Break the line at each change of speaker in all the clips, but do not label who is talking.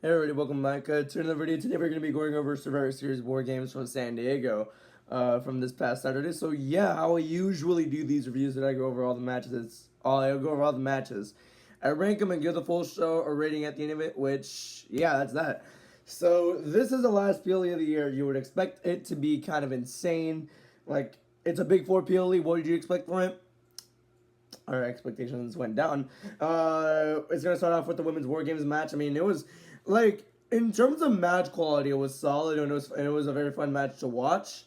Hey everybody, welcome back to another video. Today we're going to be going over Survivor Series WarGames from San Diego from this past Saturday. So yeah, how I usually do these reviews that I go over all the matches. I go over all the matches. I rank them and give the full show or rating at the end of it, which, yeah, that's that. So this is the last PLE of the year. You would expect it to be kind of insane. Like, it's a big 4 PLE. What did you expect from it? Our expectations went down. It's gonna start off with the women's war games match. I mean, it was like in terms of match quality, it was solid and it was a very fun match to watch.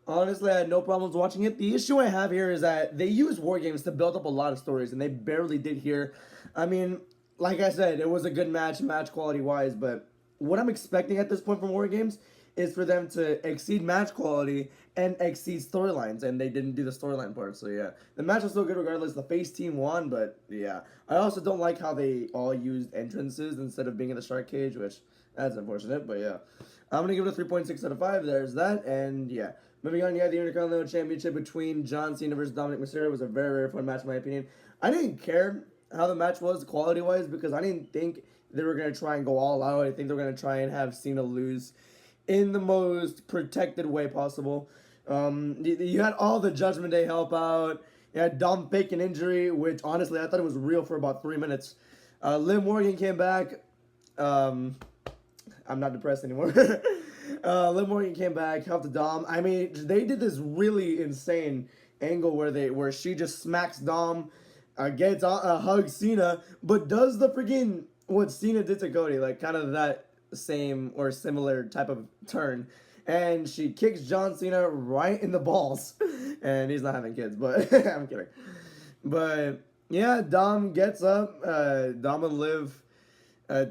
Honestly, I had no problems watching it. The issue I have here is that they use war games to build up a lot of stories, and they barely did here. I mean, like I said, it was a good match quality wise, but what I'm expecting at this point from war games is for them to exceed match quality and exceed storylines, and they didn't do the storyline part. So yeah, the match was still good regardless. The face team won, but yeah, I also don't like how they all used entrances instead of being in the shark cage, which that's unfortunate. But yeah, I'm gonna give it a 3.6 out of 5. There's that, and yeah. Moving on, yeah, the Intercontinental Championship between John Cena versus Dominic Mysterio was a very, very fun match in my opinion. I didn't care how the match was quality-wise because I didn't think they were going to try and go all out. I think they were going to try and have Cena lose in the most protected way possible. You had all the Judgment Day help out. You had Dom fake an injury, which honestly I thought it was real for about 3 minutes. Liv Morgan came back. I'm not depressed anymore. Liv Morgan came back, helped the Dom. I mean, they did this really insane angle where she just smacks Dom, gets hugs Cena, but does the freaking what Cena did to Cody, like kind of that same or similar type of turn. And she kicks John Cena right in the balls. And he's not having kids, but I'm kidding. But yeah, Dom gets up. Dom and Liv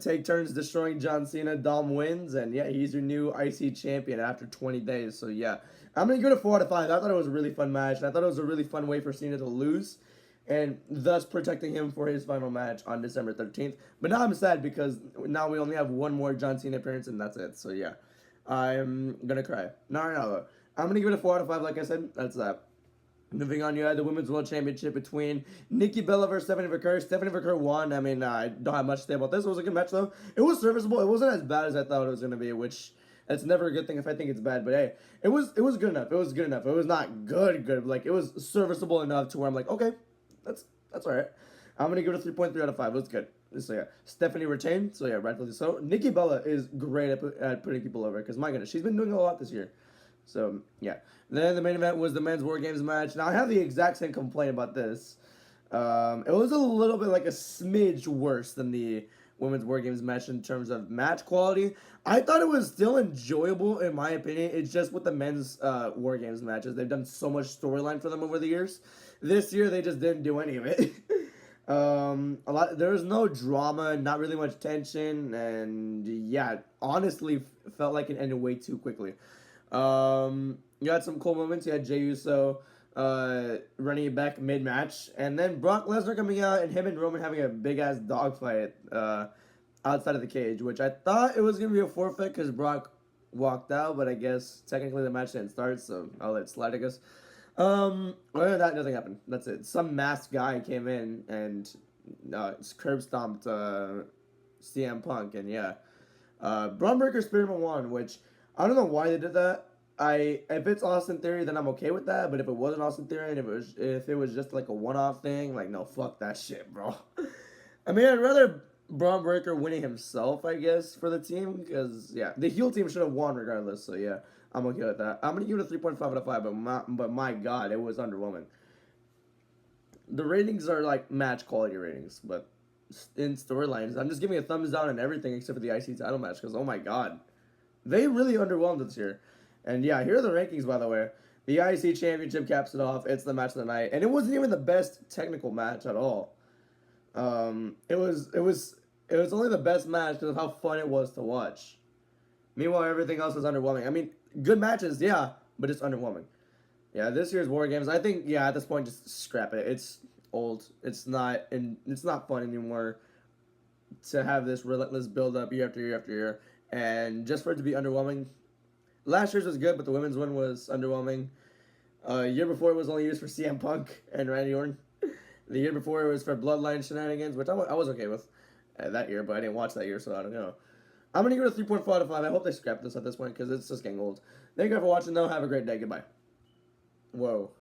take turns destroying John Cena. Dom wins, and yeah, he's your new IC champion after 20 days. So yeah, I'm gonna give it a 4 out of 5. I thought it was a really fun match, and I thought it was a really fun way for Cena to lose, and thus protecting him for his final match on December 13th. But now I'm sad because now we only have one more John Cena appearance, and that's it. So yeah, I'm gonna cry. No. I'm gonna give it a 4 out of 5. Like I said, that's that. Moving on, you had the Women's World Championship between Nikki Bella versus Stephanie Verker. Stephanie Verker won. I mean, I don't have much to say about this. It was a good match, though. It was serviceable. It wasn't as bad as I thought it was going to be, which that's never a good thing if I think it's bad. But hey, it was good enough. It was good enough. It was not good. Like, it was serviceable enough to where I'm like, okay, that's all right. I'm going to give it a 3.3 out of 5. It was good. So yeah, Stephanie retained. So yeah, rightfully so. Nikki Bella is great at putting people over because, my goodness, she's been doing a lot this year. So, yeah. Then the main event was the men's War Games match. Now, I have the exact same complaint about this. It was a little bit like a smidge worse than the women's War Games match in terms of match quality. I thought it was still enjoyable, in my opinion. It's just with the men's War Games matches. They've done so much storyline for them over the years. This year, they just didn't do any of it. There was no drama, not really much tension, and yeah, honestly, felt like it ended way too quickly. You had some cool moments. You had Jey Uso running it back mid-match, and then Brock Lesnar coming out and him and Roman having a big-ass dogfight outside of the cage, which I thought it was going to be a forfeit because Brock walked out, but I guess technically the match didn't start, so I'll let it slide, I guess. Other than that, nothing happened. That's it. Some masked guy came in and curb stomped CM Punk, and yeah. Braun Breaker Spearman won, which I don't know why they did that. If it's Austin Theory, then I'm okay with that. But if it wasn't Austin Theory, and if it was just like a one-off thing, like no, fuck that shit, bro. I mean, I'd rather Braun Breaker winning himself, I guess, for the team, because yeah, the heel team should have won regardless. So yeah, I'm okay with that. I'm gonna give it a 3.5 out of 5, but my god, it was underwhelming. The ratings are like match quality ratings, but in storylines, I'm just giving a thumbs down on everything except for the IC title match, because oh my god, they really underwhelmed this year. And yeah, here are the rankings, by the way. The IC Championship caps it off. It's the match of the night, and it wasn't even the best technical match at all. It was only the best match because of how fun it was to watch. Meanwhile, everything else was underwhelming. I mean, good matches, yeah, but it's underwhelming. Yeah, this year's War Games, I think, yeah, at this point, just scrap it. It's old. It's not fun anymore to have this relentless build up year after year after year, and just for it to be underwhelming. Last year's was good, but the women's one was underwhelming. Year before it was only used for CM Punk and Randy Orton. The year before it was for Bloodline shenanigans, which I was okay with that year, but I didn't watch that year, so I don't know. I'm going to give it a 3.4 out of 5. I hope they scrap this at this point because it's just getting old. Thank you guys for watching, though. Have a great day. Goodbye. Whoa.